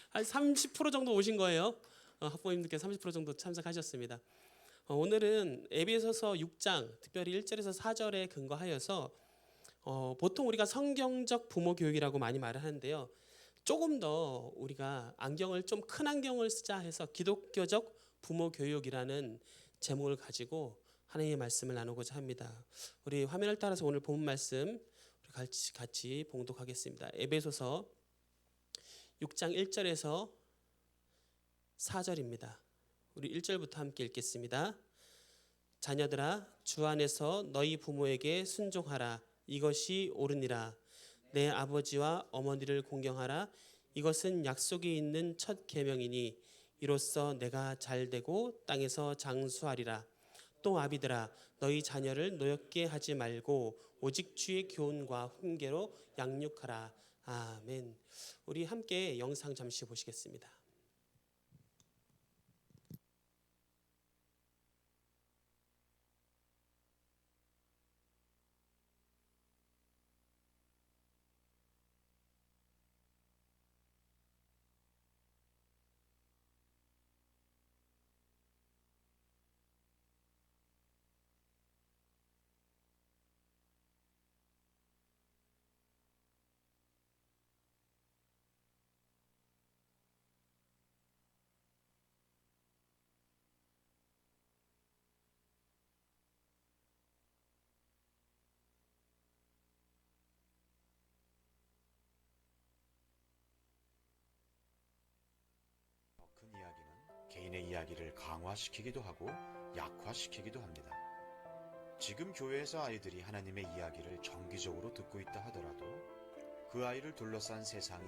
한 30% 정도 오신 거예요. 학부모님들께 30% 정도 참석하셨습니다. 오늘은 에베소서 6장 특별히 1절에서 4절에 근거하여서 보통 우리가 성경적 부모 교육이라고 많이 말을 하는데요. 조금 더 우리가 안경을 좀 큰 안경을 쓰자 해서 기독교적 부모 교육이라는 제목을 가지고 하나님의 말씀을 나누고자 합니다. 우리 화면을 따라서 오늘 본 말씀 우리 같이 봉독하겠습니다. 에베소서 6장 1절에서 4절입니다. 우리 1절부터 함께 읽겠습니다. 자녀들아 주 안에서 너희 부모에게 순종하라. 이것이 옳으니라. 내 아버지와 어머니를 공경하라. 이것은 약속이 있는 첫 계명이니 이로써 내가 잘되고 땅에서 장수하리라. 또 아비들아 너희 자녀를 노엽게 하지 말고 오직 주의 교훈과 훈계로 양육하라. 아멘. 우리 함께 영상 잠시 보시겠습니다. 더 큰 이야기는 개인의 이야기를 강화시키기도 하고 약화시키기도 합니다. 지금 교회에서 아이들이 하나님의 이야기를 정기적으로 듣고 있다 하더라도 그 아이를 둘러싼 세상이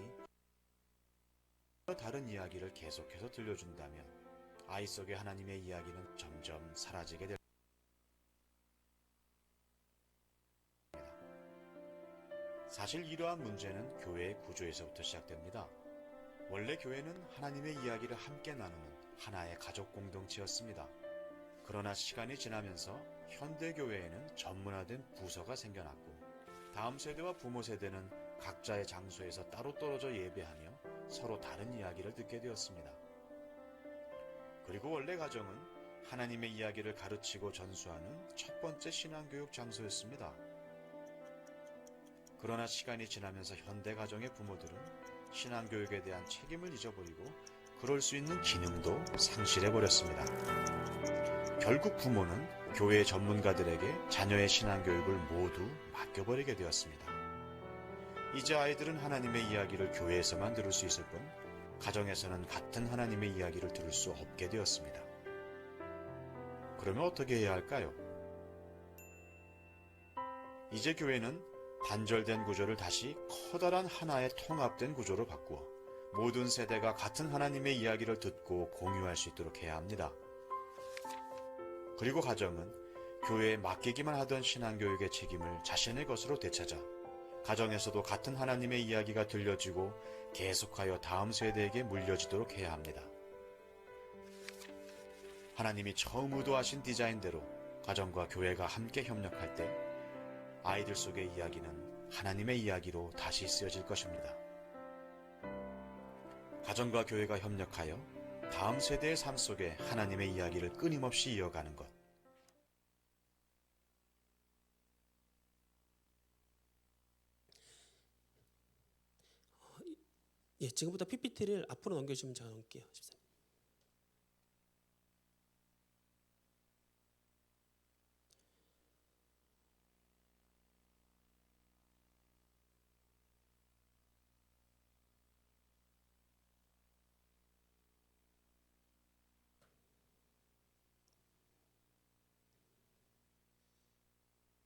다른 이야기를 계속해서 들려준다면 아이 속의 하나님의 이야기는 점점 사라지게 될 겁니다. 사실 이러한 문제는 교회의 구조에서부터 시작됩니다. 원래 교회는 하나님의 이야기를 함께 나누는 하나의 가족 공동체였습니다. 그러나 시간이 지나면서 현대교회에는 전문화된 부서가 생겨났고 다음 세대와 부모 세대는 각자의 장소에서 따로 떨어져 예배하며 서로 다른 이야기를 듣게 되었습니다. 그리고 원래 가정은 하나님의 이야기를 가르치고 전수하는 첫 번째 신앙교육 장소였습니다. 그러나 시간이 지나면서 현대 가정의 부모들은 신앙교육에 대한 책임을 잊어버리고 그럴 수 있는 기능도 상실해버렸습니다. 결국 부모는 교회 전문가들에게 자녀의 신앙교육을 모두 맡겨버리게 되었습니다. 이제 아이들은 하나님의 이야기를 교회에서만 들을 수 있을 뿐 가정에서는 같은 하나님의 이야기를 들을 수 없게 되었습니다. 그러면 어떻게 해야 할까요? 이제 교회는 단절된 구조를 다시 커다란 하나의 통합된 구조로 바꾸어 모든 세대가 같은 하나님의 이야기를 듣고 공유할 수 있도록 해야 합니다. 그리고 가정은 교회에 맡기기만 하던 신앙교육의 책임을 자신의 것으로 되찾아 가정에서도 같은 하나님의 이야기가 들려지고 계속하여 다음 세대에게 물려지도록 해야 합니다. 하나님이 처음 의도하신 디자인대로 가정과 교회가 함께 협력할 때 아이들 속의 이야기는 하나님의 이야기로 다시 쓰여질 것입니다. 가정과 교회가 협력하여 다음 세대의 삶 속에 하나님의 이야기를 끊임없이 이어가는 것. 예, 지금부터 PPT를 앞으로 넘겨주시면 제가 넘길게요. 집사님.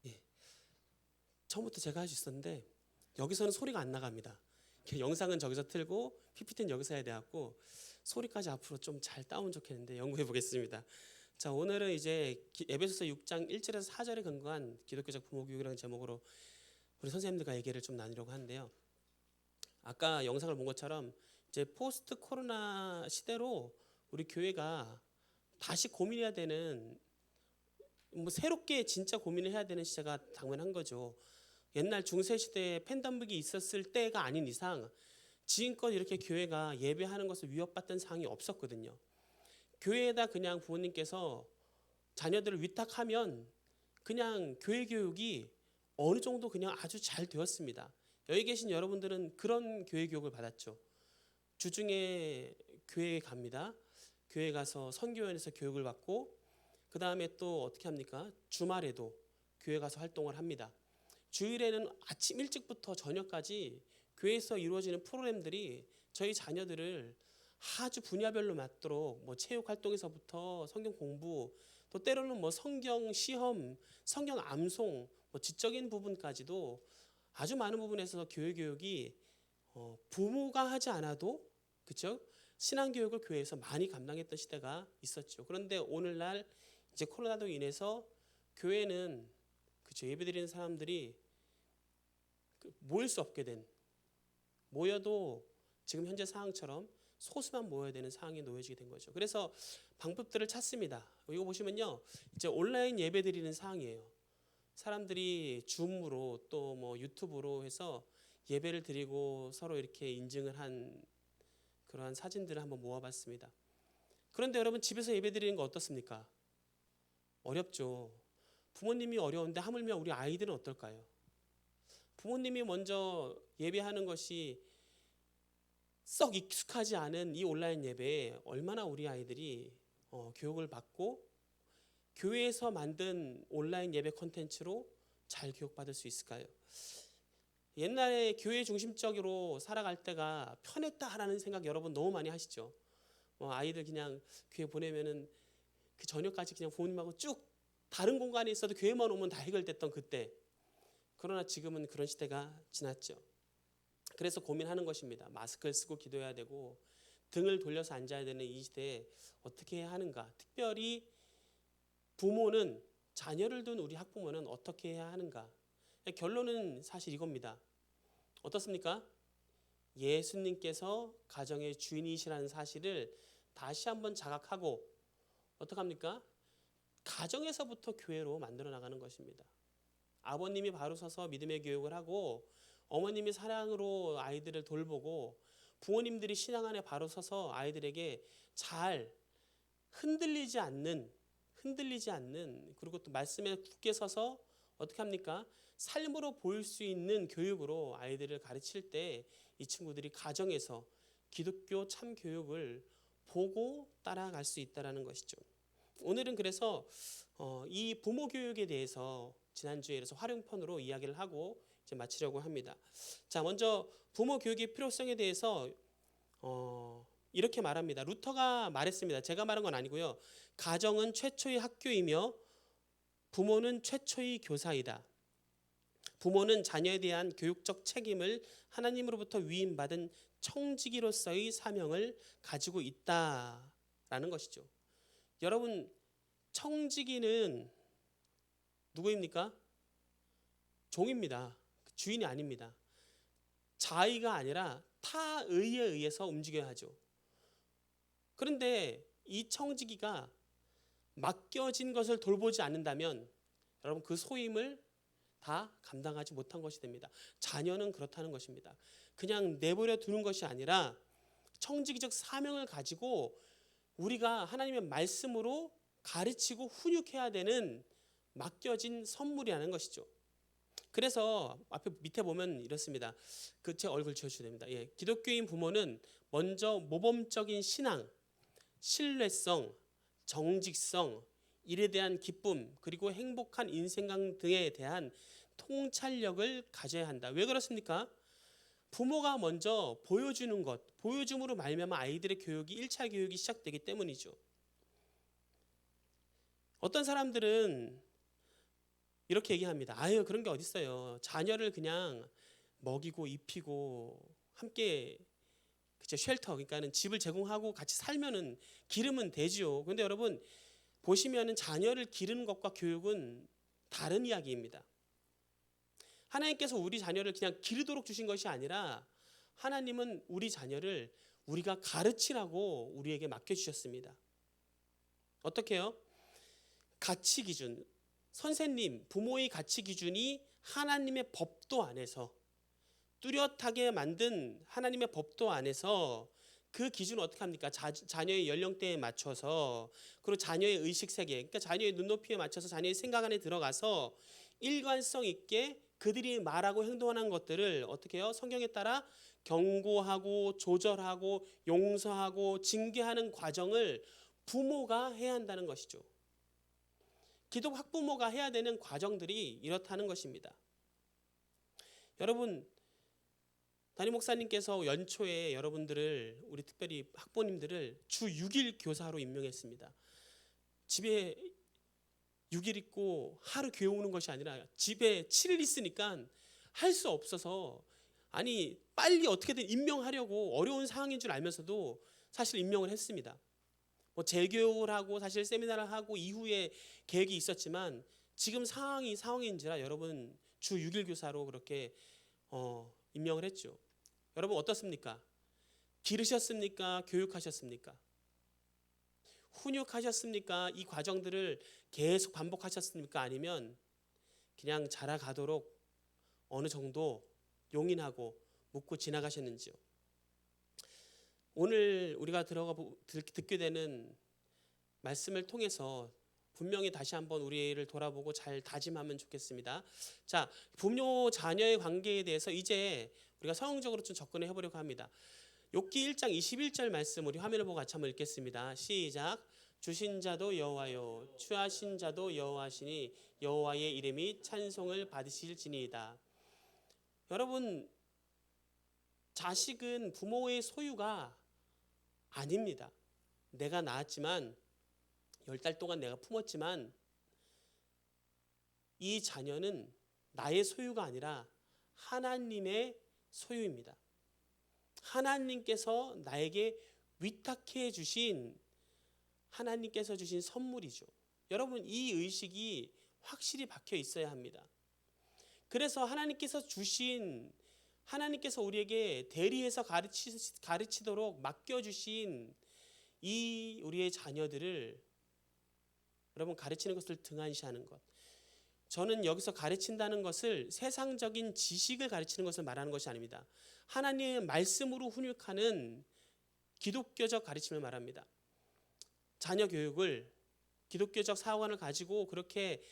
예, 처음부터 제가 할 수 있었는데 여기서는 소리가 안 나갑니다. 영상은 저기서 틀고 PPT는 여기서 해야 돼갖고 소리까지 앞으로 좀 잘 따오면 좋겠는데 연구해 보겠습니다. 자, 오늘은 이제 에베소서 6장 1절에서 4절에 근거한 기독교적 부모교육이라는 제목으로 우리 선생님들과 얘기를 좀 나누려고 하는데요. 아까 영상을 본 것처럼 이제 포스트 코로나 시대로 우리 교회가 다시 고민해야 되는 새롭게 진짜 고민을 해야 되는 시대가 당면한 거죠. 옛날 중세 시대에 팬데믹이 있었을 때가 아닌 이상 지금껏 이렇게 교회가 예배하는 것을 위협받던 사항이 없었거든요. 교회에다 그냥 부모님께서 자녀들을 위탁하면 그냥 교회 교육이 어느 정도 그냥 아주 잘 되었습니다. 여기 계신 여러분들은 그런 교회 교육을 받았죠. 주중에 교회에 갑니다. 교회 가서 선교원에서 교육을 받고 그 다음에 또 어떻게 합니까? 주말에도 교회 가서 활동을 합니다. 주일에는 아침 일찍부터 저녁까지 교회에서 이루어지는 프로그램들이 저희 자녀들을 아주 분야별로 맞도록 뭐 체육 활동에서부터 성경 공부 또 때로는 뭐 성경 시험, 성경 암송, 뭐 지적인 부분까지도 아주 많은 부분에서 교회 교육이 부모가 하지 않아도 그렇죠? 신앙 교육을 교회에서 많이 감당했던 시대가 있었죠. 그런데 오늘날 이제 코로나로 인해서 교회는 그렇죠? 예배드리는 사람들이 모일 수 없게 된 모여도 지금 현재 상황처럼 소수만 모여야 되는 상황에 놓여지게 된 거죠. 그래서 방법들을 찾습니다. 이거 보시면요, 이제 온라인 예배 드리는 상황이에요. 사람들이 줌으로 또 뭐 유튜브로 해서 예배를 드리고 서로 이렇게 인증을 한 그러한 사진들을 한번 모아봤습니다. 그런데 여러분 집에서 예배 드리는 거 어떻습니까? 어렵죠. 부모님이 어려운데 하물며 우리 아이들은 어떨까요? 부모님이 먼저 예배하는 것이 썩 익숙하지 않은 이 온라인 예배에 얼마나 우리 아이들이 교육을 받고 교회에서 만든 온라인 예배 콘텐츠로 잘 교육받을 수 있을까요? 옛날에 교회 중심적으로 살아갈 때가 편했다라는 생각 여러분 너무 많이 하시죠. 아이들 그냥 교회 보내면은 그 저녁까지 그냥 부모님하고 쭉 다른 공간에 있어도 교회만 오면 다 해결됐던 그때. 그러나 지금은 그런 시대가 지났죠. 그래서 고민하는 것입니다. 마스크를 쓰고 기도해야 되고 등을 돌려서 앉아야 되는 이 시대에 어떻게 해야 하는가. 특별히 부모는 자녀를 둔 우리 학부모는 어떻게 해야 하는가. 결론은 사실 이겁니다. 어떻습니까? 예수님께서 가정의 주인이시라는 사실을 다시 한번 자각하고 어떡합니까? 가정에서부터 교회로 만들어 나가는 것입니다. 아버님이 바로 서서 믿음의 교육을 하고 어머님이 사랑으로 아이들을 돌보고 부모님들이 신앙 안에 바로 서서 아이들에게 잘 흔들리지 않는 그리고 또 말씀에 굳게 서서 어떻게 합니까? 삶으로 보일 수 있는 교육으로 아이들을 가르칠 때 이 친구들이 가정에서 기독교 참 교육을 보고 따라갈 수 있다는 것이죠. 오늘은 그래서 이 부모 교육에 대해서 지난주에 그래서 활용편으로 이야기를 하고 이제 마치려고 합니다. 자, 먼저 부모 교육의 필요성에 대해서 이렇게 말합니다. 루터가 말했습니다. 제가 말한 건 아니고요. 가정은 최초의 학교이며 부모는 최초의 교사이다. 부모는 자녀에 대한 교육적 책임을 하나님으로부터 위임받은 청지기로서의 사명을 가지고 있다라는 것이죠. 여러분, 청지기는 누구입니까? 종입니다. 주인이 아닙니다. 자의가 아니라 타의에 의해서 움직여야 하죠. 그런데 이 청지기가 맡겨진 것을 돌보지 않는다면 여러분 그 소임을 다 감당하지 못한 것이 됩니다. 자녀는 그렇다는 것입니다. 그냥 내버려 두는 것이 아니라 청지기적 사명을 가지고 우리가 하나님의 말씀으로 가르치고 훈육해야 되는 맡겨진 선물이라는 것이죠. 그래서 앞에 밑에 보면 이렇습니다. 그 제 얼굴 지워주셔야 됩니다. 예, 기독교인 부모는 먼저 모범적인 신앙, 신뢰성, 정직성, 일에 대한 기쁨, 그리고 행복한 인생관 등에 대한 통찰력을 가져야 한다. 왜 그렇습니까? 부모가 먼저 보여주는 것, 보여줌으로 말미암아 아이들의 교육이 1차 교육이 시작되기 때문이죠. 어떤 사람들은 이렇게 얘기합니다. 아유, 그런 게 어딨어요. 자녀를 그냥 먹이고 입히고 함께 그쵸, 쉘터, 그러니까는 집을 제공하고 같이 살면은 기르면 되지요. 그런데 여러분 보시면은 자녀를 기르는 것과 교육은 다른 이야기입니다. 하나님께서 우리 자녀를 그냥 기르도록 주신 것이 아니라 하나님은 우리 자녀를 우리가 가르치라고 우리에게 맡겨주셨습니다. 어떻게 해요? 가치 기준, 선생님, 부모의 가치 기준이 하나님의 법도 안에서 뚜렷하게 만든 하나님의 법도 안에서 그 기준을 어떻게 합니까? 자녀의 연령대에 맞춰서, 그리고 자녀의 의식 세계, 그러니까 자녀의 눈높이에 맞춰서 자녀의 생각 안에 들어가서 일관성 있게 그들이 말하고 행동하는 것들을 어떻게 해요? 성경에 따라 경고하고 조절하고 용서하고 징계하는 과정을 부모가 해야 한다는 것이죠. 기독 학부모가 해야 되는 과정들이 이렇다는 것입니다. 여러분, 담임 목사님께서 연초에 여러분들을, 우리 특별히 학부모님들을 주 6일 교사로 임명했습니다. 집에 6일 있고 하루 교회 오는 것이 아니라 집에 7일 있으니까 할 수 없어서, 아니 빨리 어떻게든 임명하려고 어려운 상황인 줄 알면서도 사실 임명을 했습니다. 뭐 재교육을 하고 사실 세미나를 하고 이후에 계획이 있었지만 지금 상황이 상황인지라 여러분 주 6일 교사로 그렇게 임명을 했죠. 여러분 어떻습니까? 기르셨습니까? 교육하셨습니까? 훈육하셨습니까? 이 과정들을 계속 반복하셨습니까? 아니면 그냥 자라가도록 어느 정도 용인하고 묻고 지나가셨는지요? 오늘 우리가 듣게 되는 말씀을 통해서 분명히 다시 한번 우리를 돌아보고 잘 다짐하면 좋겠습니다. 자, 부모 자녀의 관계에 대해서 이제 우리가 성경적으로 좀 접근해 보려고 합니다. 욥기 1장 21절 말씀 우리 화면을 보고 같이 한번 읽겠습니다. 시작. 주신 자도 여호와요, 취하신 자도 여호와시니 여호와의 이름이 찬송을 받으실지니이다. 여러분, 자식은 부모의 소유가 아닙니다. 내가 낳았지만 10달 동안 내가 품었지만 이 자녀는 나의 소유가 아니라 하나님의 소유입니다. 하나님께서 나에게 위탁해 주신, 하나님께서 주신 선물이죠. 여러분, 이 의식이 확실히 박혀 있어야 합니다. 그래서 하나님께서 우리에게 대리해서 가르치도록 맡겨주신 이 우리의 자녀들을 여러분 가르치는 것을 등한시하는 것. 저는 여기서 가르친다는 것을 세상적인 지식을 가르치는 것을 말하는 것이 아닙니다. 하나님의 말씀으로 훈육하는 기독교적 가르침을 말합니다. 자녀 교육을, 기독교적 사관을 가지고 그렇게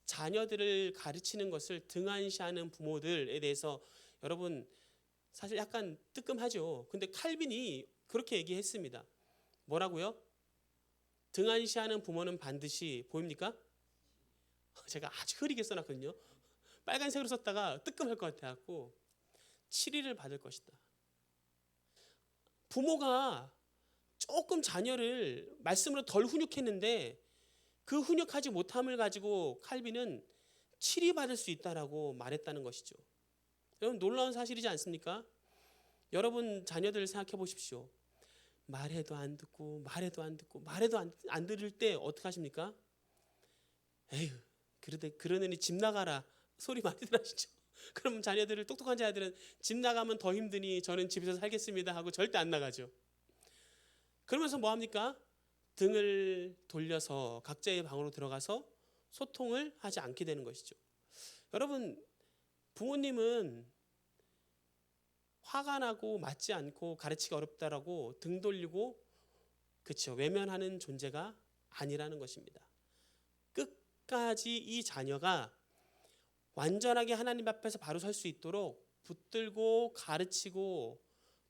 자녀들을 가르치는 것을 등한시하는 부모들에 대해서 여러분 사실 약간 뜨끔하죠. 근데 칼빈이 그렇게 얘기했습니다. 뭐라고요? 등한시하는 부모는 반드시 보입니까? 제가 아주 흐리게 써놨거든요. 빨간색으로 썼다가 뜨끔할 것 같아갖고 7일을 받을 것이다. 부모가 조금 자녀를 말씀으로 덜 훈육했는데 그 훈육하지 못함을 가지고 칼빈은 7이 받을 수 있다라고 말했다는 것이죠. 여러분 놀라운 사실이지 않습니까? 여러분 자녀들 생각해 보십시오. 말해도 안 듣고 말해도 안 들을 때 어떻게 하십니까? 에휴, 그러느니 집 나가라 소리 많이들 하시죠. 그럼 자녀들을, 똑똑한 자녀들은 집 나가면 더 힘드니 저는 집에서 살겠습니다 하고 절대 안 나가죠. 그러면서 뭐 합니까? 등을 돌려서 각자의 방으로 들어가서 소통을 하지 않게 되는 것이죠. 여러분, 부모님은 화가 나고 맞지 않고 가르치기 어렵다라고 등 돌리고 그렇죠, 외면하는 존재가 아니라는 것입니다. 끝까지 이 자녀가 완전하게 하나님 앞에서 바로 설 수 있도록 붙들고 가르치고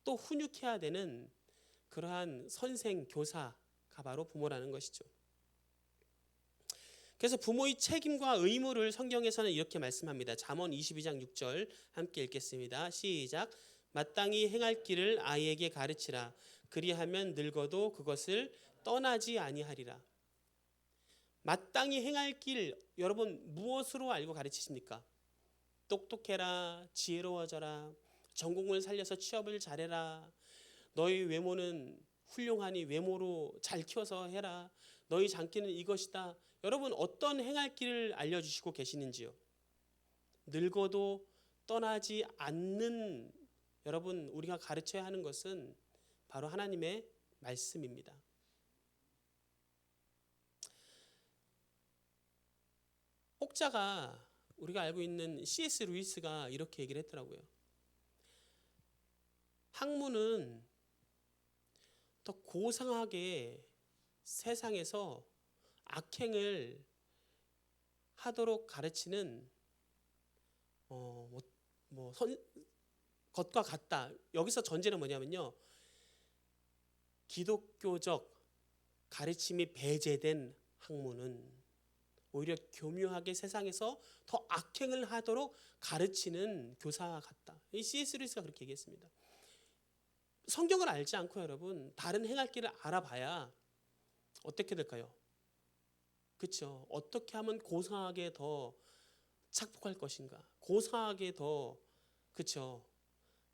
또 훈육해야 되는 그러한 선생, 교사가 바로 부모라는 것이죠. 그래서 부모의 책임과 의무를 성경에서는 이렇게 말씀합니다. 잠언 22장 6절 함께 읽겠습니다. 시작. 마땅히 행할 길을 아이에게 가르치라. 그리하면 늙어도 그것을 떠나지 아니하리라. 마땅히 행할 길, 여러분 무엇으로 알고 가르치십니까? 똑똑해라, 지혜로워져라, 전공을 살려서 취업을 잘해라, 너희 외모는 훌륭하니 외모로 잘 키워서 해라, 너희 장기는 이것이다. 여러분 어떤 행할 길을 알려주시고 계시는지요? 늙어도 떠나지 않는, 여러분 우리가 가르쳐야 하는 것은 바로 하나님의 말씀입니다. 혹자가, 우리가 알고 있는 C.S. 루이스가 이렇게 얘기를 했더라고요. 학문은 더 고상하게 세상에서 악행을 하도록 가르치는 것과 같다. 여기서 전제는 뭐냐면요, 기독교적 가르침이 배제된 학문은 오히려 교묘하게 세상에서 더 악행을 하도록 가르치는 교사와 같다. 이 C.S. 루이스가 그렇게 얘기했습니다. 성경을 알지 않고 여러분 다른 행할 길을 알아봐야 어떻게 될까요? 그렇죠. 어떻게 하면 고상하게 더 착복할 것인가? 고상하게 더, 그렇죠,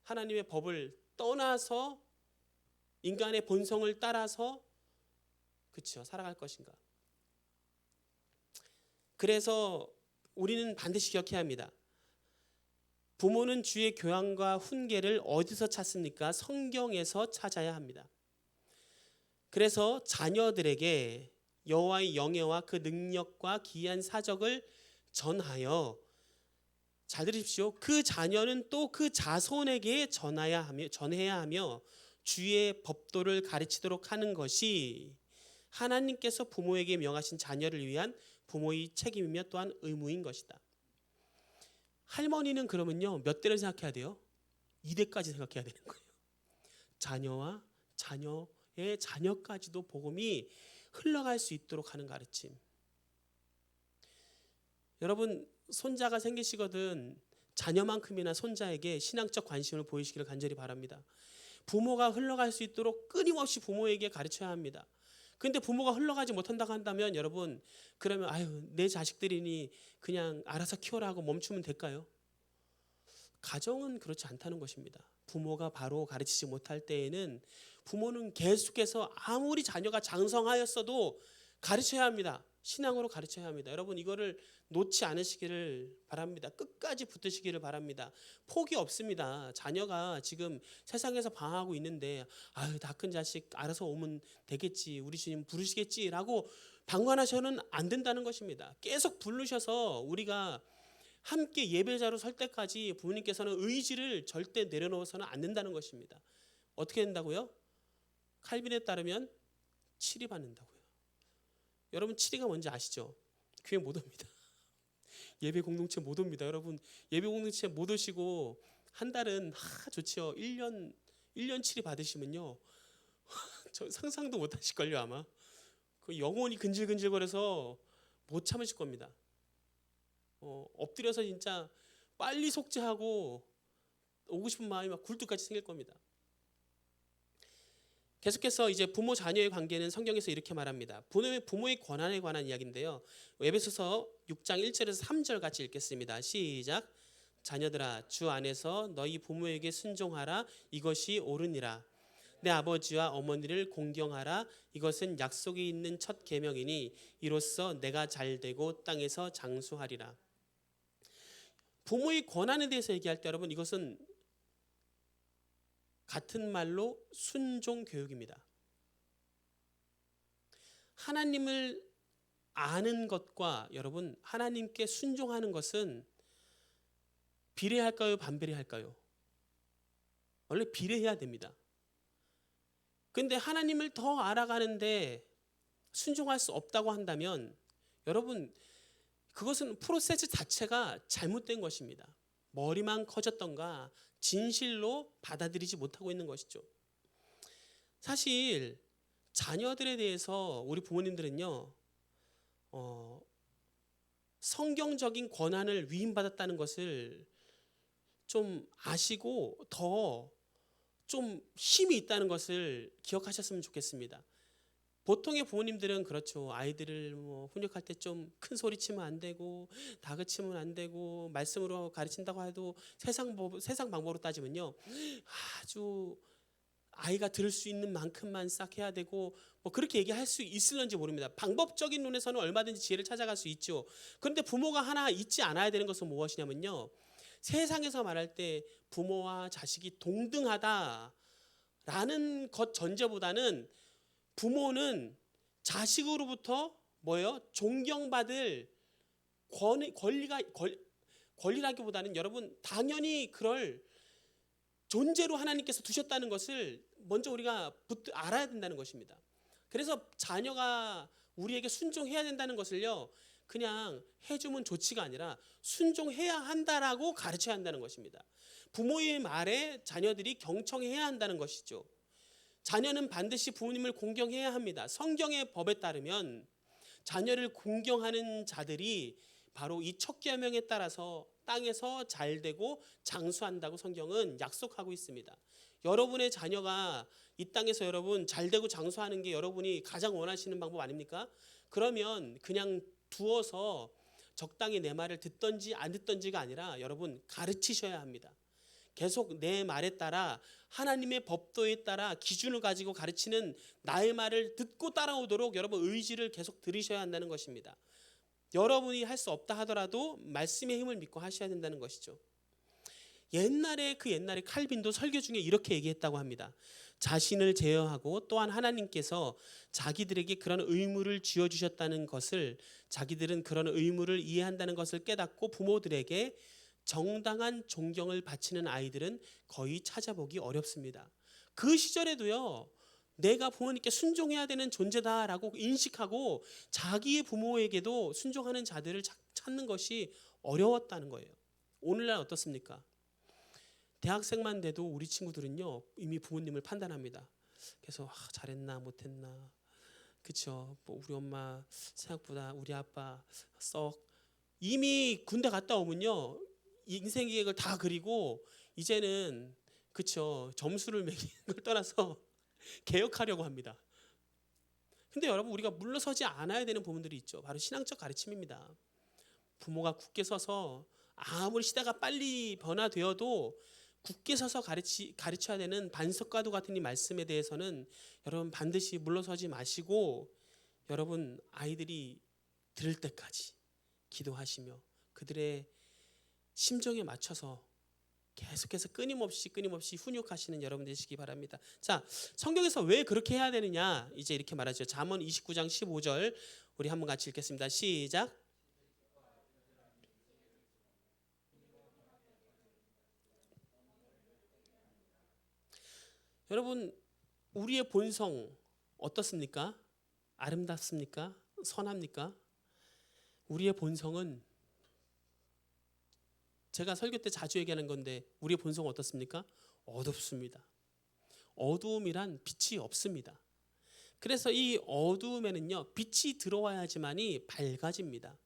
하나님의 법을 떠나서 인간의 본성을 따라서, 그렇죠, 살아갈 것인가? 그래서 우리는 반드시 기억해야 합니다. 부모는 주의 교양과 훈계를 어디서 찾습니까? 성경에서 찾아야 합니다. 그래서 자녀들에게 여호와의 영예와 그 능력과 기이한 사적을 전하여, 잘 들으십시오, 그 자녀는 또 그 자손에게 전해야 하며 주의 법도를 가르치도록 하는 것이 하나님께서 부모에게 명하신 자녀를 위한 부모의 책임이며 또한 의무인 것이다. 할머니는 그러면요 몇 대를 생각해야 돼요? 2대까지 생각해야 되는 거예요. 자녀와 자녀의 자녀까지도 복음이 흘러갈 수 있도록 하는 가르침. 여러분 손자가 생기시거든 자녀만큼이나 손자에게 신앙적 관심을 보이시기를 간절히 바랍니다. 부모가 흘러갈 수 있도록 끊임없이 부모에게 가르쳐야 합니다. 근데 부모가 흘러가지 못한다고 한다면 여러분 그러면 아유 내 자식들이니 그냥 알아서 키워라 하고 멈추면 될까요? 가정은 그렇지 않다는 것입니다. 부모가 바로 가르치지 못할 때에는 부모는 계속해서 아무리 자녀가 장성하였어도 가르쳐야 합니다. 신앙으로 가르쳐야 합니다. 여러분 이거를 놓지 않으시기를 바랍니다. 끝까지 붙으시기를 바랍니다. 포기 없습니다. 자녀가 지금 세상에서 방황하고 있는데 아유 다 큰 자식 알아서 오면 되겠지, 우리 주님 부르시겠지라고 방관하셔는 안 된다는 것입니다. 계속 부르셔서 우리가 함께 예배자로 설 때까지 부모님께서는 의지를 절대 내려놓아서는 안 된다는 것입니다. 어떻게 된다고요? 칼빈에 따르면 치리받는다고요. 여러분 치리가 뭔지 아시죠? 교회 못 옵니다. 예배 공동체 못 옵니다. 여러분 예배 공동체 못 오시고 한 달은 좋지요. 1년 치리 받으시면요 저 상상도 못 하실걸요. 아마 그 영혼이 근질근질거려서 못 참으실 겁니다. 엎드려서 진짜 빨리 속죄하고 오고 싶은 마음이 막 굴뚝같이 생길 겁니다. 계속해서 이제 부모 자녀의 관계는 성경에서 이렇게 말합니다. 부모의 권한에 관한 이야기인데요. 에베소서 6장 1절에서 3절 같이 읽겠습니다. 시작. 자녀들아 주 안에서 너희 부모에게 순종하라. 이것이 옳으니라. 내 아버지와 어머니를 공경하라. 이것은 약속이 있는 첫 계명이니 이로써 내가 잘되고 땅에서 장수하리라. 부모의 권한에 대해서 얘기할 때 여러분 이것은 같은 말로 순종 교육입니다. 하나님을 아는 것과 여러분 하나님께 순종하는 것은 비례할까요? 반비례할까요? 원래 비례해야 됩니다. 근데 하나님을 더 알아가는데 순종할 수 없다고 한다면 여러분 그것은 프로세스 자체가 잘못된 것입니다. 머리만 커졌던가 진실로 받아들이지 못하고 있는 것이죠. 사실 자녀들에 대해서 우리 부모님들은요 성경적인 권한을 위임받았다는 것을 좀 아시고 더 좀 힘이 있다는 것을 기억하셨으면 좋겠습니다. 보통의 부모님들은 그렇죠. 아이들을 훈육할 때 좀 큰 소리 치면 안 되고 다그치면 안 되고 말씀으로 가르친다고 해도 세상 방법으로 따지면요 아주 아이가 들을 수 있는 만큼만 싹 해야 되고 그렇게 얘기할 수 있을런지 모릅니다. 방법적인 눈에서는 얼마든지 지혜를 찾아갈 수 있죠. 그런데 부모가 하나 잊지 않아야 되는 것은 무엇이냐면요 세상에서 말할 때 부모와 자식이 동등하다라는 것 전제보다는 부모는 자식으로부터 뭐예요? 존경받을 권리라기보다는 여러분 당연히 그럴 존재로 하나님께서 두셨다는 것을 먼저 우리가 알아야 된다는 것입니다. 그래서 자녀가 우리에게 순종해야 된다는 것을요, 그냥 해주면 좋지가 아니라 순종해야 한다라고 가르쳐야 한다는 것입니다. 부모의 말에 자녀들이 경청해야 한다는 것이죠. 자녀는 반드시 부모님을 공경해야 합니다. 성경의 법에 따르면 자녀를 공경하는 자들이 바로 이 첫 계명에 따라서 땅에서 잘되고 장수한다고 성경은 약속하고 있습니다. 여러분의 자녀가 이 땅에서 여러분 잘되고 장수하는 게 여러분이 가장 원하시는 방법 아닙니까? 그러면 그냥 두어서 적당히 내 말을 듣던지 안 듣던지가 아니라 여러분 가르치셔야 합니다. 계속 내 말에 따라 하나님의 법도에 따라 기준을 가지고 가르치는 나의 말을 듣고 따라오도록 여러분 의지를 계속 들이셔야 한다는 것입니다. 여러분이 할 수 없다 하더라도 말씀의 힘을 믿고 하셔야 된다는 것이죠. 옛날에 칼빈도 설교 중에 이렇게 얘기했다고 합니다. 자신을 제어하고 또한 하나님께서 자기들에게 그런 의무를 쥐어주셨다는 것을, 자기들은 그런 의무를 이해한다는 것을 깨닫고 부모들에게 정당한 존경을 바치는 아이들은 거의 찾아보기 어렵습니다. 그 시절에도요, 내가 부모님께 순종해야 되는 존재다라고 인식하고 자기의 부모에게도 순종하는 자들을 찾는 것이 어려웠다는 거예요. 오늘날 어떻습니까? 대학생만 돼도 우리 친구들은요, 이미 부모님을 판단합니다. 그래서 잘했나 못했나, 그렇죠? 뭐 우리 엄마 생각보다 우리 아빠 썩, 이미 군대 갔다 오면요 인생 계획을 다 그리고 이제는, 그렇죠, 점수를 매기는 걸 떠나서 개혁하려고 합니다. 근데 여러분, 우리가 물러서지 않아야 되는 부분들이 있죠. 바로 신앙적 가르침입니다. 부모가 굳게 서서 아무리 시대가 빨리 변화되어도 굳게 서서 가르쳐야 되는 반석과도 같은 이 말씀에 대해서는 여러분 반드시 물러서지 마시고, 여러분 아이들이 들을 때까지 기도하시며 그들의 심정에 맞춰서 계속해서 끊임없이 훈육하시는 여러분 되시기 바랍니다. 자, 성경에서 왜 그렇게 해야 되느냐, 이제 이렇게 말하죠. 잠언 29장 15절 우리 한번 같이 읽겠습니다. 시작. 여러분, 우리의 본성 어떻습니까? 아름답습니까? 선합니까? 우리의 본성은, 제가 설교 때 자주 얘기하는 건데, 우리의 본성은 어떻습니까? 어둡습니다. 어두움이란 빛이 없습니다. 그래서 이 어두움에는요, 빛이 들어와야지만이 밝아집니다.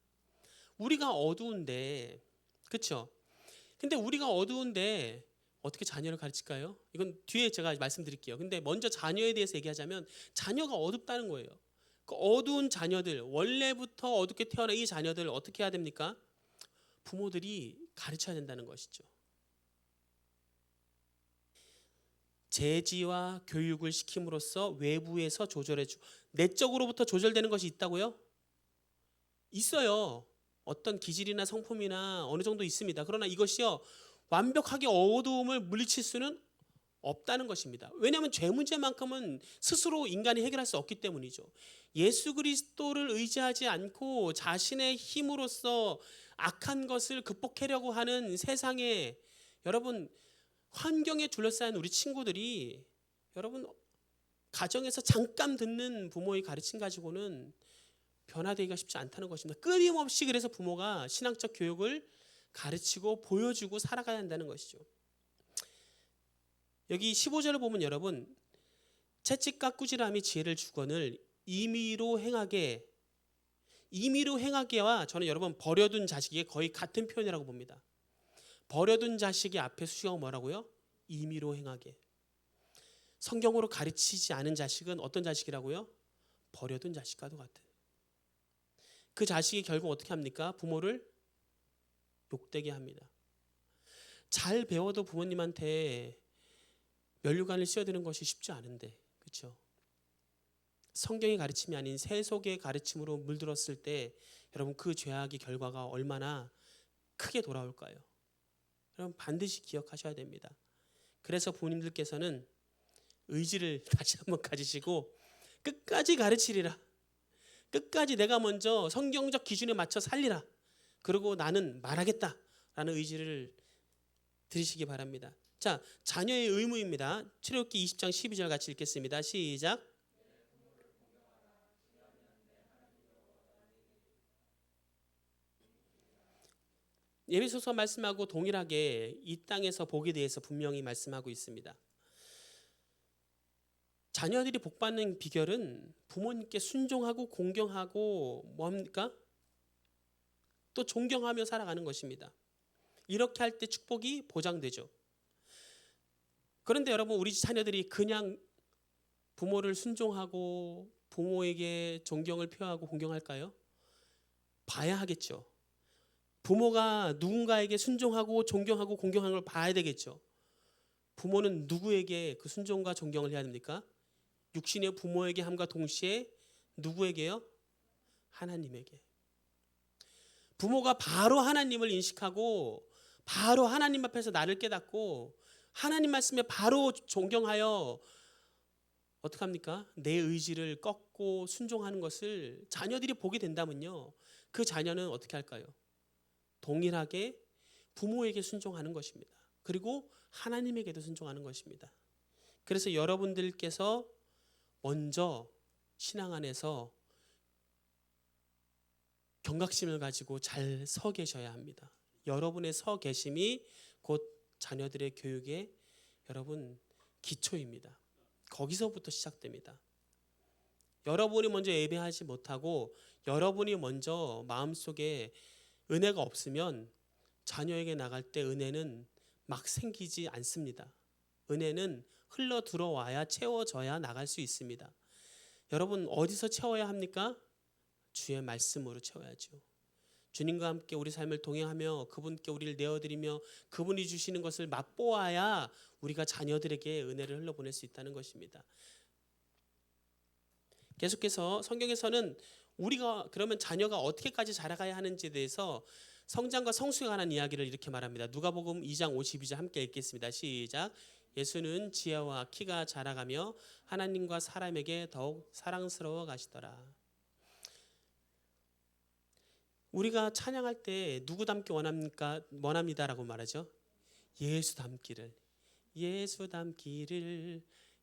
우리가 어두운데, 그렇죠? 근데 우리가 어두운데 어떻게 자녀를 가르칠까요? 이건 뒤에 제가 말씀드릴게요. 근데 먼저 자녀에 대해서 얘기하자면, 자녀가 어둡다는 거예요. 그 어두운 자녀들, 원래부터 어둡게 태어난 이 자녀들 어떻게 해야 됩니까? 부모들이 가르쳐야 된다는 것이죠. 제지와 교육을 시킴으로써 외부에서 조절해주고, 내적으로부터 조절되는 것이 있다고요? 있어요. 어떤 기질이나 성품이나 어느 정도 있습니다. 그러나 이것이요, 완벽하게 어두움을 물리칠 수는 없다는 것입니다. 왜냐하면 죄 문제만큼은 스스로 인간이 해결할 수 없기 때문이죠. 예수 그리스도를 의지하지 않고 자신의 힘으로써 악한 것을 극복하려고 하는 세상에, 여러분 환경에 둘러싸인 우리 친구들이, 여러분 가정에서 잠깐 듣는 부모의 가르침 가지고는 변화되기가 쉽지 않다는 것입니다. 끊임없이 그래서 부모가 신앙적 교육을 가르치고 보여주고 살아가야 한다는 것이죠. 여기 15절을 보면 여러분, 채찍과 꾸지람이 지혜를 주거늘 임의로 행하게와 저는 여러분 버려둔 자식이 거의 같은 표현이라고 봅니다. 버려둔 자식이 앞에 수식어가 뭐라고요? 임의로 행하게. 성경으로 가르치지 않은 자식은 어떤 자식이라고요? 버려둔 자식과도 같아요. 그 자식이 결국 어떻게 합니까? 부모를 욕되게 합니다. 잘 배워도 부모님한테 면류관을 씌워드는 것이 쉽지 않은데, 그렇죠? 성경의 가르침이 아닌 세속의 가르침으로 물들었을 때 여러분 그 죄악의 결과가 얼마나 크게 돌아올까요? 여러분 반드시 기억하셔야 됩니다. 그래서 부모님들께서는 의지를 다시 한번 가지시고 끝까지 가르치리라. 끝까지 내가 먼저 성경적 기준에 맞춰 살리라. 그리고 나는 말하겠다라는 의지를 들이시기 바랍니다. 자, 자녀의 의무입니다. 출애굽기 20장 12절 같이 읽겠습니다. 시작. 예배소서 말씀하고 동일하게 이 땅에서 복에 대해서 분명히 말씀하고 있습니다. 자녀들이 복받는 비결은 부모님께 순종하고 공경하고 뭡니까? 또 존경하며 살아가는 것입니다. 이렇게 할 때 축복이 보장되죠. 그런데 여러분, 우리 자녀들이 그냥 부모를 순종하고 부모에게 존경을 표하고 공경할까요? 봐야 하겠죠. 부모가 누군가에게 순종하고 존경하고 공경하는 걸 봐야 되겠죠. 부모는 누구에게 그 순종과 존경을 해야 됩니까? 육신의 부모에게 함과 동시에 누구에게요? 하나님에게. 부모가 바로 하나님을 인식하고 바로 하나님 앞에서 나를 깨닫고 하나님 말씀에 바로 존경하여 어떻게 합니까? 내 의지를 꺾고 순종하는 것을 자녀들이 보게 된다면요, 그 자녀는 어떻게 할까요? 동일하게 부모에게 순종하는 것입니다. 그리고 하나님에게도 순종하는 것입니다. 그래서 여러분들께서 먼저 신앙 안에서 경각심을 가지고 잘 서 계셔야 합니다. 여러분의 서 계심이 곧 자녀들의 교육의 여러분 기초입니다. 거기서부터 시작됩니다. 여러분이 먼저 예배하지 못하고 여러분이 먼저 마음속에 은혜가 없으면 자녀에게 나갈 때 은혜는 막 생기지 않습니다. 은혜는 흘러 들어와야 채워져야 나갈 수 있습니다. 여러분, 어디서 채워야 합니까? 주의 말씀으로 채워야죠. 주님과 함께 우리 삶을 동행하며 그분께 우리를 내어드리며 그분이 주시는 것을 맛보아야 우리가 자녀들에게 은혜를 흘러보낼 수 있다는 것입니다. 계속해서 성경에서는 우리가 그러면 자녀가 어떻게까지 자라가야 하는지에 대해서 성장과 성숙에 관한 이야기를 이렇게 말합니다. 누가복음 2장 52절 함께 읽겠습니다. 시작. 예수는 지혜와 키가 자라가며 하나님과 사람에게 더욱 사랑스러워 가시더라. 우리가 찬양할 때 누구 닮기 원합니다라고 말하죠. 예수 닮기를, 예수 닮기를,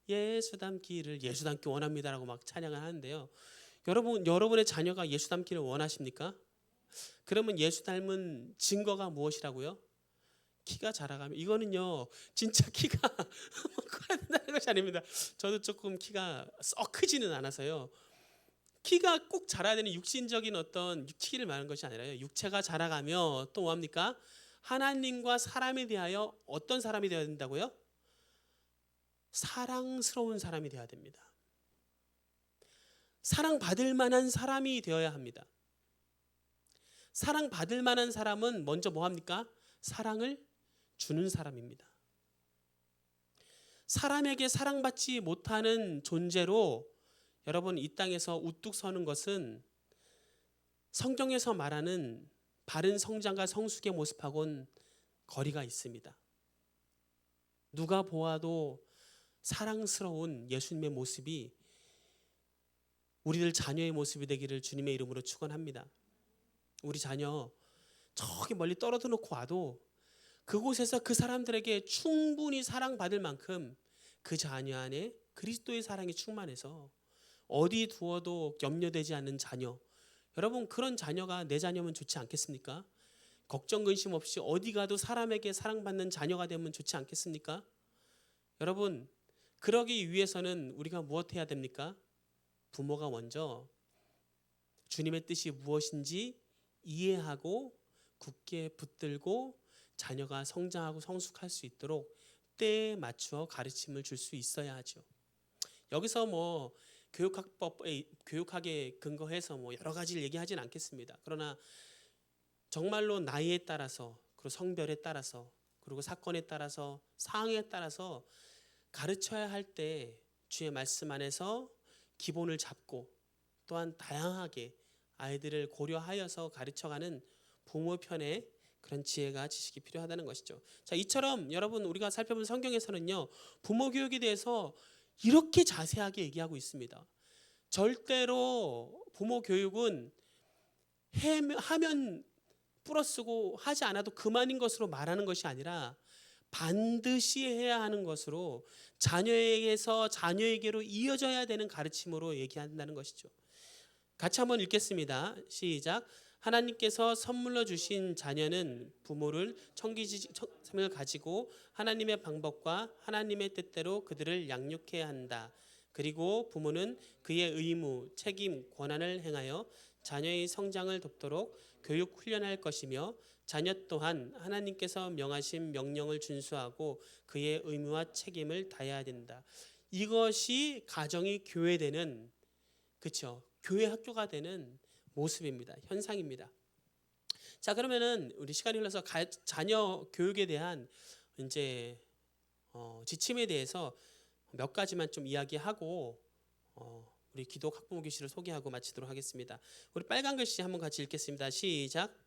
예수 닮기를, 예수 닮기 원합니다라고 막 찬양을 하는데요. 여러분의 자녀가 예수 닮기를 원하십니까? 그러면 예수 닮은 증거가 무엇이라고요? 키가 자라가면, 이거는요 진짜 키가 커야 된다는 것이 아닙니다. 저도 조금 키가 썩 크지는 않아서요. 키가 꼭 자라야 되는 육신적인 어떤 키를 말하는 것이 아니라요, 육체가 자라가며 또 뭐합니까? 하나님과 사람에 대하여 어떤 사람이 되어야 된다고요? 사랑스러운 사람이 되어야 됩니다. 사랑받을 만한 사람이 되어야 합니다. 사랑받을 만한 사람은 먼저 뭐합니까? 사랑을 주는 사람입니다. 사람에게 사랑받지 못하는 존재로 여러분 이 땅에서 우뚝 서는 것은 성경에서 말하는 바른 성장과 성숙의 모습하고는 거리가 있습니다. 누가 보아도 사랑스러운 예수님의 모습이 우리들 자녀의 모습이 되기를 주님의 이름으로 축원합니다. 우리 자녀 저기 멀리 떨어져 놓고 와도 그곳에서 그 사람들에게 충분히 사랑받을 만큼 그 자녀 안에 그리스도의 사랑이 충만해서 어디 두어도 염려되지 않는 자녀, 여러분 그런 자녀가 내 자녀면 좋지 않겠습니까? 걱정 근심 없이 어디 가도 사람에게 사랑받는 자녀가 되면 좋지 않겠습니까? 여러분 그러기 위해서는 우리가 무엇해야 됩니까? 부모가 먼저 주님의 뜻이 무엇인지 이해하고 굳게 붙들고 자녀가 성장하고 성숙할 수 있도록 때에 맞추어 가르침을 줄 수 있어야 하죠. 여기서 뭐 교육학에 근거해서 뭐 여러 가지를 얘기하진 않겠습니다. 그러나 정말로 나이에 따라서 그리고 성별에 따라서 그리고 사건에 따라서 상황에 따라서 가르쳐야 할 때 주의 말씀 안에서 기본을 잡고 또한 다양하게 아이들을 고려하여서 가르쳐가는 부모 편의 그런 지혜가 지식이 필요하다는 것이죠. 자, 이처럼 여러분 우리가 살펴본 성경에서는요 부모 교육에 대해서 이렇게 자세하게 얘기하고 있습니다. 절대로 부모 교육은 하면 풀어쓰고 하지 않아도 그만인 것으로 말하는 것이 아니라 반드시 해야 하는 것으로 자녀에게서 자녀에게로 이어져야 되는 가르침으로 얘기한다는 것이죠. 같이 한번 읽겠습니다. 시작. 하나님께서 선물로 주신 자녀는 부모를 청기지를 가지고 하나님의 방법과 하나님의 뜻대로 그들을 양육해야 한다. 그리고 부모는 그의 의무, 책임, 권한을 행하여 자녀의 성장을 돕도록 교육 훈련할 것이며 자녀 또한 하나님께서 명하신 명령을 준수하고 그의 의무와 책임을 다해야 된다. 이것이 가정이 교회되는, 그렇죠? 교회 학교가 되는 모습입니다. 현상입니다. 자, 그러면은 우리 시간이 흘러서 자녀 교육에 대한 이제 지침에 대해서 몇 가지만 좀 이야기하고 우리 기독 학부모 교실을 소개하고 마치도록 하겠습니다. 우리 빨간 글씨 한번 같이 읽겠습니다. 시작.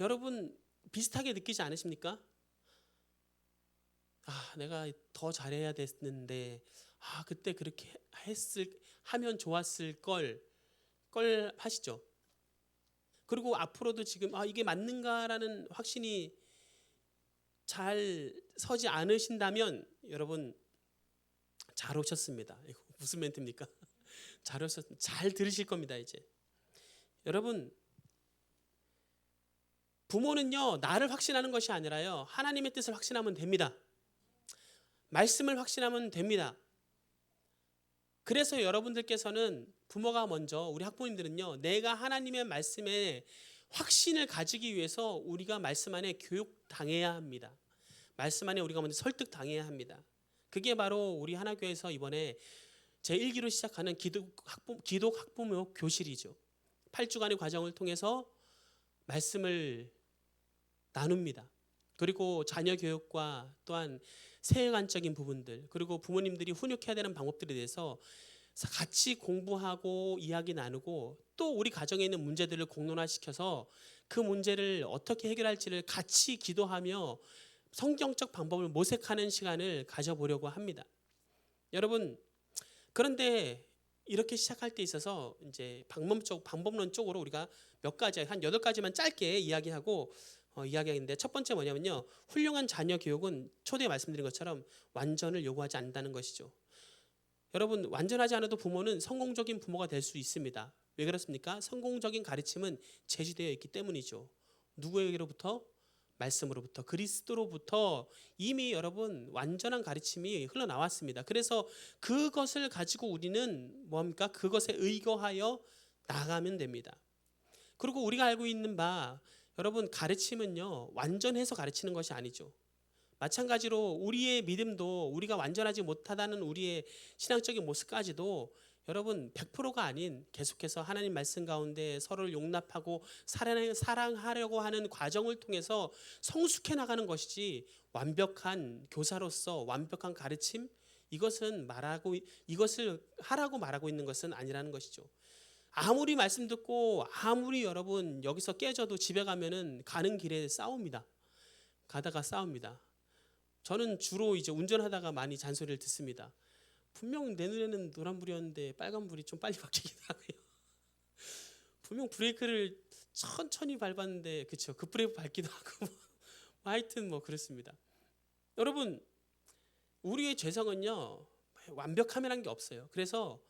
여러분 비슷하게 느끼지 않으십니까? 내가 더 잘해야 됐는데, 그때 그렇게 하면 좋았을 걸 하시죠. 그리고 앞으로도 지금 이게 맞는가라는 확신이 잘 서지 않으신다면 여러분 잘 오셨습니다. 이거 무슨 멘트입니까? 잘 오셨습니다. 잘 들으실 겁니다. 이제 여러분, 부모는요 나를 확신하는 것이 아니라요 하나님의 뜻을 확신하면 됩니다. 말씀을 확신하면 됩니다. 그래서 여러분들께서는 부모가 먼저, 우리 학부모님들은요 내가 하나님의 말씀에 확신을 가지기 위해서 우리가 말씀 안에 교육당해야 합니다. 말씀 안에 우리가 먼저 설득당해야 합니다. 그게 바로 우리 하나교회에서 이번에 제1기로 시작하는 기독 학부모 교실이죠. 8주간의 과정을 통해서 말씀을 나눕니다. 그리고 자녀 교육과 또한 세관적인 부분들, 그리고 부모님들이 훈육해야 되는 방법들에 대해서 같이 공부하고 이야기 나누고, 또 우리 가정에 있는 문제들을 공론화시켜서 그 문제를 어떻게 해결할지를 같이 기도하며 성경적 방법을 모색하는 시간을 가져보려고 합니다. 여러분, 그런데 이렇게 시작할 때 있어서 이제 방법론 쪽으로 우리가 몇 가지, 한 8가지만 짧게 이야기하고 이야기하는데, 첫 번째 뭐냐면요, 훌륭한 자녀 교육은 초대에 말씀드린 것처럼 완전을 요구하지 않는다는 것이죠. 여러분, 완전하지 않아도 부모는 성공적인 부모가 될 수 있습니다. 왜 그렇습니까? 성공적인 가르침은 제시되어 있기 때문이죠. 누구에게로부터? 말씀으로부터, 그리스도로부터 이미 여러분 완전한 가르침이 흘러나왔습니다. 그래서 그것을 가지고 우리는 뭡니까? 그것에 의거하여 나가면 됩니다. 그리고 우리가 알고 있는 바, 여러분 가르침은요 완전해서 가르치는 것이 아니죠. 마찬가지로 우리의 믿음도 우리가 완전하지 못하다는 우리의 신앙적인 모습까지도 여러분 100%가 아닌, 계속해서 하나님 말씀 가운데 서로를 용납하고 사랑하려고 하는 과정을 통해서 성숙해 나가는 것이지, 완벽한 교사로서 완벽한 가르침, 이것을 하라고 말하고 있는 것은 아니라는 것이죠. 아무리 말씀 듣고 아무리 여러분 여기서 깨져도 집에 가면은 가는 길에 싸웁니다. 가다가 싸웁니다. 저는 주로 이제 운전하다가 많이 잔소리를 듣습니다. 분명 내 눈에는 노란불이었는데 빨간불이 좀 빨리 바뀌기도 하고요. 분명 브레이크를 천천히 밟았는데, 그렇죠, 급브레이크 밟기도 하고 하여튼 그렇습니다. 여러분, 우리의 죄성은요 완벽함이라는 게 없어요. 그래서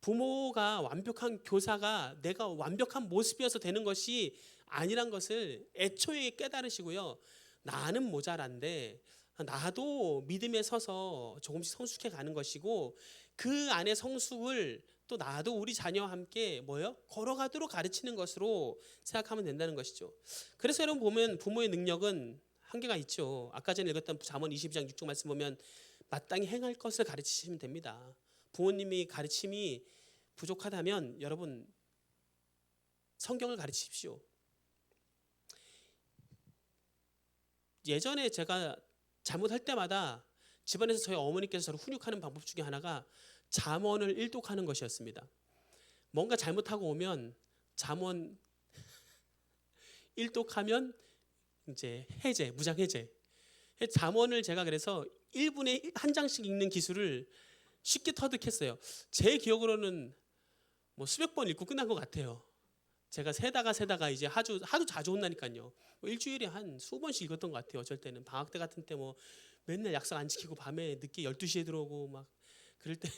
부모가 완벽한 교사가 내가 완벽한 모습이어서 되는 것이 아니란 것을 애초에 깨달으시고요. 나는 모자란데 나도 믿음에 서서 조금씩 성숙해 가는 것이고, 그 안에 성숙을 또 나도 우리 자녀와 함께 걸어가도록 가르치는 것으로 생각하면 된다는 것이죠. 그래서 여러분 보면 부모의 능력은 한계가 있죠. 아까 전에 읽었던 잠언 22장 6절 말씀 보면 마땅히 행할 것을 가르치시면 됩니다. 부모님이 가르침이 부족하다면 여러분 성경을 가르치십시오. 예전에 제가 잘못할 때마다 집안에서 저희 어머니께서 저를 훈육하는 방법 중에 하나가 잠언을 일독하는 것이었습니다. 뭔가 잘못하고 오면 잠언 일독하면 이제 무장 해제. 잠언을 제가 그래서 1분에 한 장씩 읽는 기술을 쉽게 터득했어요. 제 기억으로는 뭐 수백 번 읽고 끝난 것 같아요. 제가 세다가 이제 하도 자주 혼나니까요. 뭐 일주일에 한 수번씩 읽었던 것 같아요. 어쩔 때는 방학 때 같은 때 뭐 맨날 약속 안 지키고 밤에 늦게 12시에 들어오고 막 그럴 때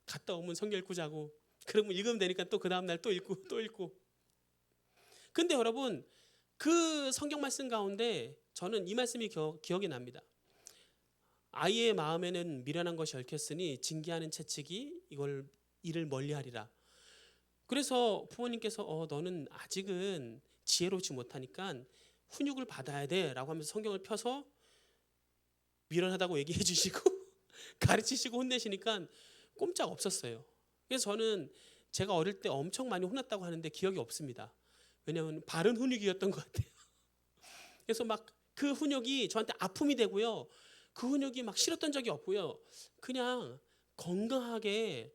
갔다 오면 성경 읽고 자고 그러면 읽으면 되니까 또 그 다음 날 또 읽고 또 읽고. 근데 여러분 그 성경 말씀 가운데 저는 이 말씀이 기억이 납니다. 아이의 마음에는 미련한 것이 얽혔으니 징계하는 채찍이 이를 멀리하리라. 그래서 부모님께서 너는 아직은 지혜롭지 못하니까 훈육을 받아야 돼라고 하면서 성경을 펴서 미련하다고 얘기해 주시고 가르치시고 혼내시니까 꼼짝 없었어요. 그래서 저는 제가 어릴 때 엄청 많이 혼났다고 하는데 기억이 없습니다. 왜냐하면 바른 훈육이었던 것 같아요. 그래서 막 그 훈육이 저한테 아픔이 되고요. 그 훈육이 막 싫었던 적이 없고요. 그냥 건강하게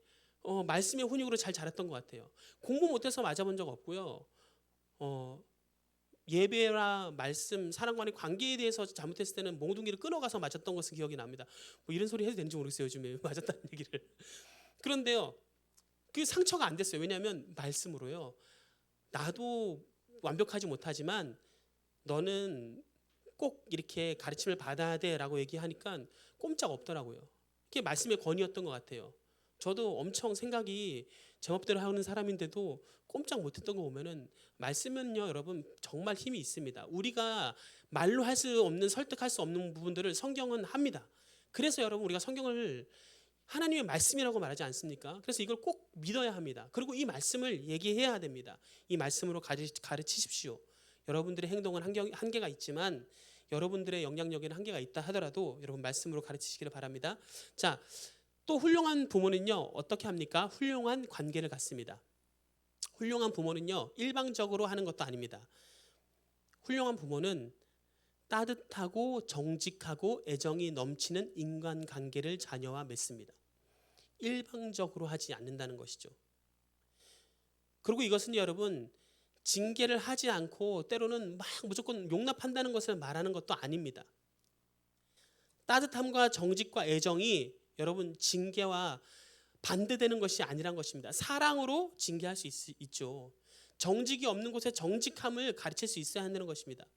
말씀의 훈육으로 잘 자랐던 것 같아요. 공부 못해서 맞아본 적 없고요. 예배나 말씀, 사람과의 관계에 대해서 잘못했을 때는 몽둥이를 끊어가서 맞았던 것은 기억이 납니다. 뭐 이런 소리 해도 되는지 모르겠어요. 요즘에 맞았다는 얘기를. 그런데요. 그 상처가 안 됐어요. 왜냐하면 말씀으로요. 나도 완벽하지 못하지만 너는 꼭 이렇게 가르침을 받아야 돼라고 얘기하니까 꼼짝 없더라고요. 그게 말씀의 권위였던 것 같아요. 저도 엄청 생각이 제멋대로 하는 사람인데도 꼼짝 못했던 거 보면은 말씀은요, 여러분 정말 힘이 있습니다. 우리가 말로 할 수 없는 설득할 수 없는 부분들을 성경은 합니다. 그래서 여러분 우리가 성경을 하나님의 말씀이라고 말하지 않습니까? 그래서 이걸 꼭 믿어야 합니다. 그리고 이 말씀을 얘기해야 됩니다. 이 말씀으로 가르치십시오. 여러분들의 행동은 한계가 있지만 여러분들의 영향력에는 한계가 있다 하더라도 여러분 말씀으로 가르치시기를 바랍니다. 자, 또 훌륭한 부모는요 어떻게 합니까? 훌륭한 관계를 갖습니다. 훌륭한 부모는요 일방적으로 하는 것도 아닙니다. 훌륭한 부모는 따뜻하고 정직하고 애정이 넘치는 인간관계를 자녀와 맺습니다. 일방적으로 하지 않는다는 것이죠. 그리고 이것은 여러분 징계를 하지 않고 때로는 막 무조건 용납한다는 것을 말하는 것도 아닙니다. 따뜻함과 정직과 애정이 여러분 징계와 반대되는 것이 아니란 것입니다. 사랑으로 징계할 수 있죠. 정직이 없는 곳에 정직함을 가르칠 수 있어야 한다는 것입니다.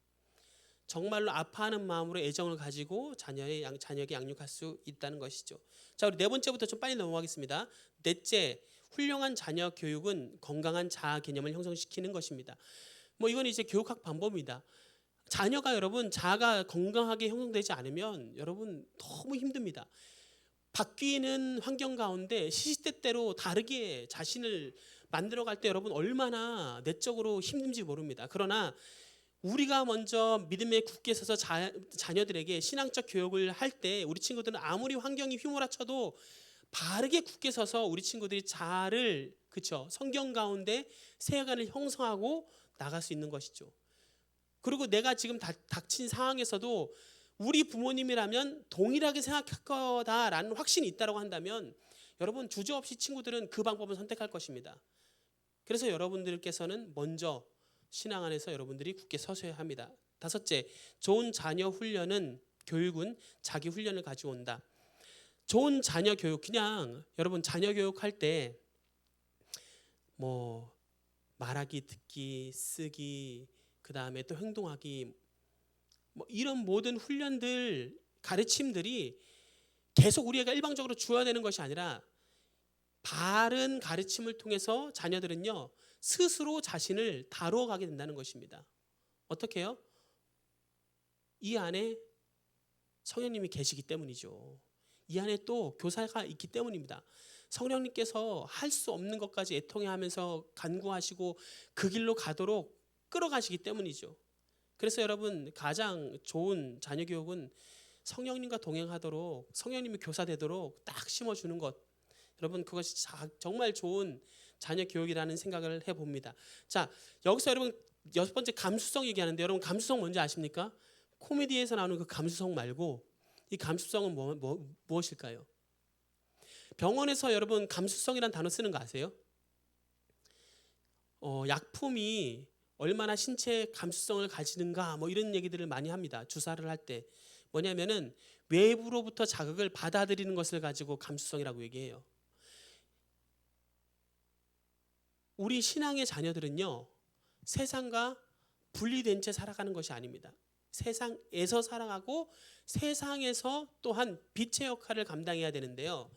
정말로 아파하는 마음으로 애정을 가지고 자녀에게 양육할 수 있다는 것이죠. 자, 우리 네 번째부터 좀 빨리 넘어가겠습니다. 넷째, 훌륭한 자녀 교육은 건강한 자아 개념을 형성시키는 것입니다. 뭐 이건 이제 교육학 방법입니다. 자녀가 여러분 자아가 건강하게 형성되지 않으면 여러분 너무 힘듭니다. 바뀌는 환경 가운데 시시때때로 다르게 자신을 만들어갈 때 여러분 얼마나 내적으로 힘든지 모릅니다. 그러나 우리가 먼저 믿음에 굳게 서서 자녀들에게 신앙적 교육을 할 때 우리 친구들은 아무리 환경이 휘몰아쳐도 바르게 굳게 서서 우리 친구들이 자아를 성경 가운데 세계관을 형성하고 나갈 수 있는 것이죠. 그리고 내가 지금 닥친 상황에서도 우리 부모님이라면 동일하게 생각할 거다라는 확신이 있다고 한다면 여러분 주저없이 친구들은 그 방법을 선택할 것입니다. 그래서 여러분들께서는 먼저 신앙 안에서 여러분들이 굳게 서셔야 합니다. 다섯째, 좋은 자녀 교육은 자기 훈련을 가져온다. 좋은 자녀 교육, 그냥 여러분 자녀 교육할 때 뭐 말하기, 듣기, 쓰기, 그 다음에 또 행동하기, 뭐 이런 모든 훈련들, 가르침들이 계속 우리가 일방적으로 주어야 되는 것이 아니라 바른 가르침을 통해서 자녀들은요 스스로 자신을 다루어 가게 된다는 것입니다. 어떻게 해요? 이 안에 성령님이 계시기 때문이죠. 이 안에 또 교사가 있기 때문입니다. 성령님께서 할 수 없는 것까지 애통해 하면서 간구하시고 그 길로 가도록 끌어가시기 때문이죠. 그래서 여러분 가장 좋은 자녀 교육은 성령님과 동행하도록 성령님이 교사되도록 딱 심어주는 것. 여러분 그것이 정말 좋은 자녀 교육이라는 생각을 해봅니다. 자, 여기서 여러분 여섯 번째 감수성 얘기하는데 여러분 감수성 뭔지 아십니까? 코미디에서 나오는 그 감수성 말고 이 감수성은 무엇일까요? 병원에서 여러분 감수성이란 단어 쓰는 거 아세요? 약품이 얼마나 신체 감수성을 가지는가 뭐 이런 얘기들을 많이 합니다. 주사를 할 때 뭐냐면은 외부로부터 자극을 받아들이는 것을 가지고 감수성이라고 얘기해요. 우리 신앙의 자녀들은요, 세상과 분리된 채 살아가는 것이 아닙니다. 세상에서 살아가고 세상에서 또한 빛의 역할을 감당해야 되는데요.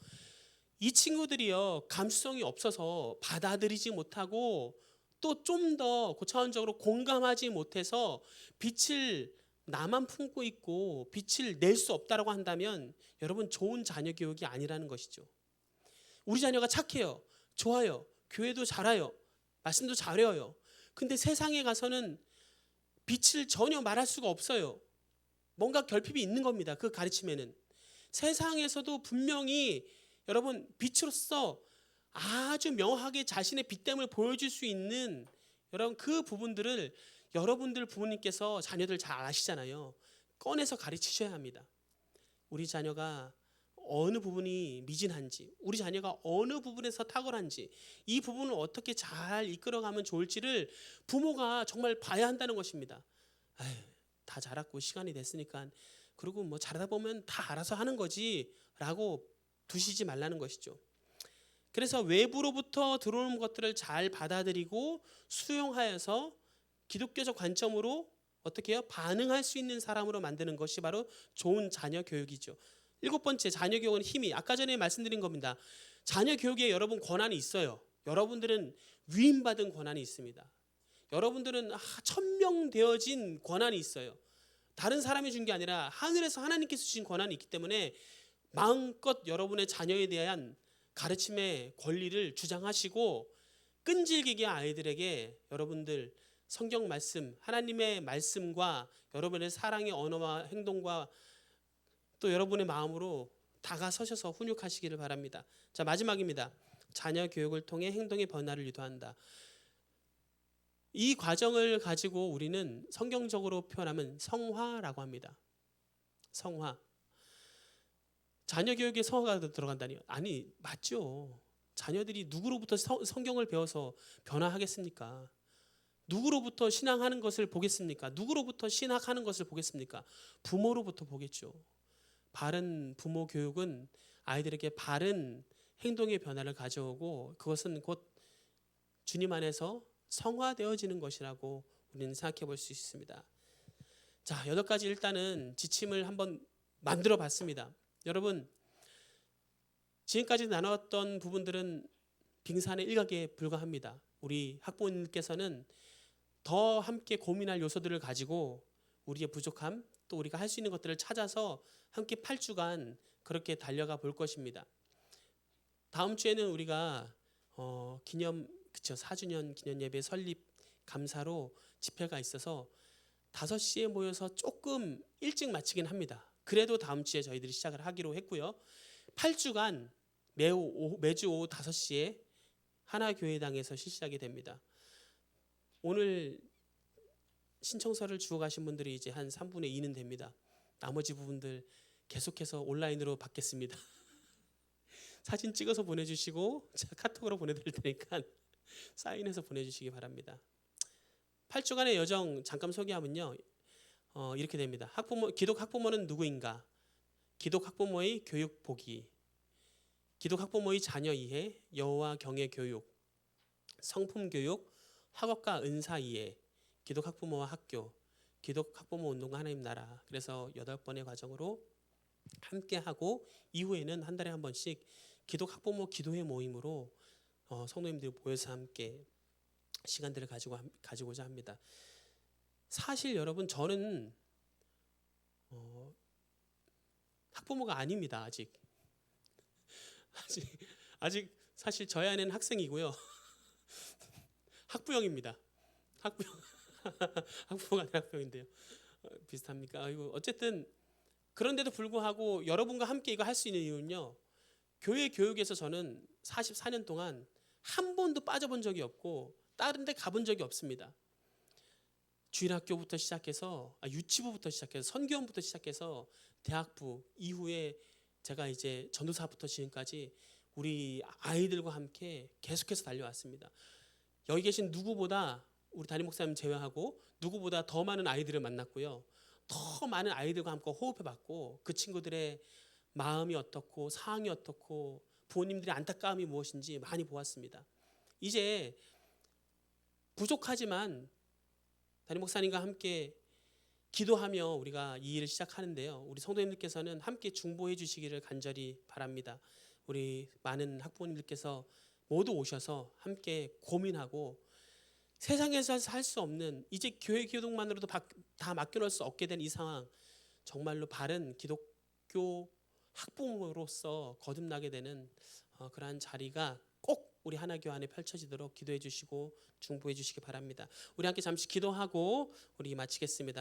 이 친구들이요, 감수성이 없어서 받아들이지 못하고 또 좀 더 고차원적으로 공감하지 못해서 빛을 나만 품고 있고 빛을 낼 수 없다라고 한다면 여러분, 좋은 자녀 교육이 아니라는 것이죠. 우리 자녀가 착해요, 좋아요, 교회도 잘해요, 말씀도 잘해요. 근데 세상에 가서는 빛을 전혀 말할 수가 없어요. 뭔가 결핍이 있는 겁니다. 그 가르침에는. 세상에서도 분명히 여러분, 빛으로서 아주 명확하게 자신의 빛됨을 보여줄 수 있는 여러분, 그 부분들을 여러분들 부모님께서 자녀들 잘 아시잖아요. 꺼내서 가르치셔야 합니다. 우리 자녀가 어느 부분이 미진한지, 우리 자녀가 어느 부분에서 탁월한지, 이 부분을 어떻게 잘 이끌어가면 좋을지를 부모가 정말 봐야 한다는 것입니다. 아유, 다 자랐고 시간이 됐으니까, 그리고 뭐 잘하다 보면 다 알아서 하는 거지 라고 두시지 말라는 것이죠. 그래서 외부로부터 들어오는 것들을 잘 받아들이고 수용하여서 기독교적 관점으로 어떻게 해요? 반응할 수 있는 사람으로 만드는 것이 바로 좋은 자녀 교육이죠. 7번째, 자녀 교육은 힘이, 아까 전에 말씀드린 겁니다. 자녀 교육에 여러분 권한이 있어요. 여러분들은 위임받은 권한이 있습니다. 여러분들은 천명되어진 권한이 있어요. 다른 사람이 준 게 아니라 하늘에서 하나님께서 주신 권한이 있기 때문에 마음껏 여러분의 자녀에 대한 가르침의 권리를 주장하시고, 끈질기게 아이들에게 여러분들 성경 말씀, 하나님의 말씀과 여러분의 사랑의 언어와 행동과 또 여러분의 마음으로 다가서셔서 훈육하시기를 바랍니다. 자, 마지막입니다. 자녀 교육을 통해 행동의 변화를 유도한다. 이 과정을 가지고 우리는 성경적으로 표현하면 성화라고 합니다. 성화. 자녀 교육에 성화가 들어간다니요? 아니, 맞죠. 자녀들이 누구로부터 성경을 배워서 변화하겠습니까? 누구로부터 신앙하는 것을 보겠습니까? 누구로부터 신학하는 것을 보겠습니까? 부모로부터 보겠죠. 바른 부모 교육은 아이들에게 바른 행동의 변화를 가져오고, 그것은 곧 주님 안에서 성화되어지는 것이라고 우리는 생각해 볼 수 있습니다. 자, 8가지 일단은 지침을 한번 만들어 봤습니다. 여러분, 지금까지 나눴던 부분들은 빙산의 일각에 불과합니다. 우리 학부모님께서는 더 함께 고민할 요소들을 가지고 우리의 부족함, 또 우리가 할 수 있는 것들을 찾아서 함께 8주간 그렇게 달려가 볼 것입니다. 다음 주에는 우리가 4주년 기념 예배 설립 감사로 집회가 있어서 5시에 모여서 조금 일찍 마치긴 합니다. 그래도 다음 주에 저희들이 시작을 하기로 했고요. 8주간 매주 오후 5시에 하나교회당에서 실시하게 됩니다. 오늘 신청서를 주고 가신 분들이 이제 한 3분의 2는 됩니다. 나머지 부분들 계속해서 온라인으로 받겠습니다. 사진 찍어서 보내주시고 제가 카톡으로 보내드릴 테니까 사인해서 보내주시기 바랍니다. 8주간의 여정 잠깐 소개하면요, 이렇게 됩니다. 기독 학부모는 누구인가? 기독 학부모의 교육 보기, 기독 학부모의 자녀 이해, 여호와 경외 교육, 성품 교육, 학업과 은사 이해, 기독 학부모와 학교, 기독 학부모 운동과 하나님 나라. 그래서 8번의 과정으로 함께 하고, 이후에는 한 달에 한 번씩 기독 학부모 기도회 모임으로 성도님들이 모여서 함께 시간들을 가지고자 합니다. 사실 여러분, 저는 학부모가 아닙니다. 아직 사실 저희 아내는 학생이고요. 학부형입니다. 학부모가 아니라 학부형인데요. 비슷합니까? 어쨌든 그런데도 불구하고 여러분과 함께 이거 할 수 있는 이유는요, 교회 교육에서 저는 44년 동안 한 번도 빠져본 적이 없고 다른 데 가본 적이 없습니다. 주일학교부터 시작해서 유치부부터 시작해서 선교원부터 시작해서 대학부, 이후에 제가 이제 전도사부터 지금까지 우리 아이들과 함께 계속해서 달려왔습니다. 여기 계신 누구보다, 우리 담임 목사님 제외하고 누구보다 더 많은 아이들을 만났고요. 더 많은 아이들과 함께 호흡해봤고 그 친구들의 마음이 어떻고 상황이 어떻고 부모님들의 안타까움이 무엇인지 많이 보았습니다. 이제 부족하지만 담임 목사님과 함께 기도하며 우리가 이 일을 시작하는데요. 우리 성도님들께서는 함께 중보해 주시기를 간절히 바랍니다. 우리 많은 학부모님들께서 모두 오셔서 함께 고민하고 세상에서 할 수 없는 이제 교회 기독만으로도 다 맡겨놓을 수 없게 된 이 상황, 정말로 바른 기독교 학부모로서 거듭나게 되는 그러한 자리가 꼭 우리 하나교회 안에 펼쳐지도록 기도해 주시고 중보해 주시기 바랍니다. 우리 함께 잠시 기도하고 우리 마치겠습니다.